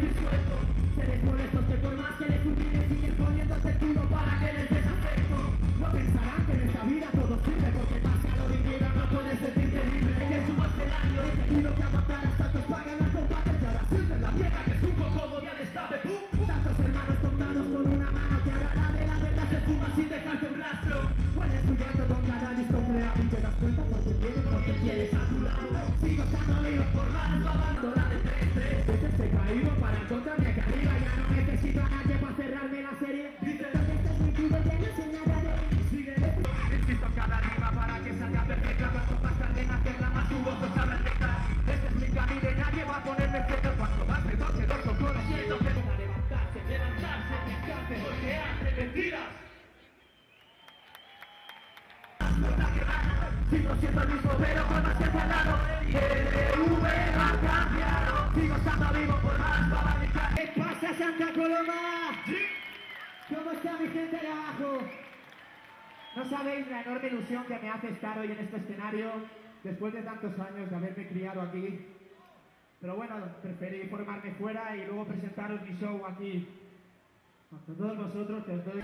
decir suelto. Seres molestos que por más que les humilles siguen poniéndose el culo para que les des afecto. No pensarán que en esta vida todo sirve, porque pase a lo vivido no puedes sentirte libre. Que subas el año y tenido que aguantar hasta que os pagan las combates. Y ahora sientes la mierda que es un cocodo y al destape. Tantos hermanos contados con una mano que ahora la de la verdad se fuma sin dejarte un rastro. Hueles tu llanto con cada disco creado y te das cuenta porque tienes lo que quieres a tu lado. Sigo estando vivo por más, babando la de 3-3. Veces te he caído para encontrarme aquí arriba. Ya no necesito a nadie para cerrarme la serie. Dice que estás metido ya no sé nada de él. Sigue insisto en cada rima para que salga perfecta. Cuanto más tarde en hacerla más tu voz os habla detrás. Este es mi camino y nadie va a ponerme freno. Cuanto más me toque los ojos siento que van a levantarse, descanse, porque hace mentiras. Sigo siendo el mismo pero con más tiempo al lado. LV ha cambiado. Sigo estando vivo por más babalica. ¿Qué pasa, Santa Coloma? ¿Cómo está mi gente de abajo? No sabéis la enorme ilusión que me hace estar hoy en este escenario después de tantos años de haberme criado aquí. Pero bueno, preferí formarme fuera y luego presentaros mi show aquí con todos vosotros, que os doy...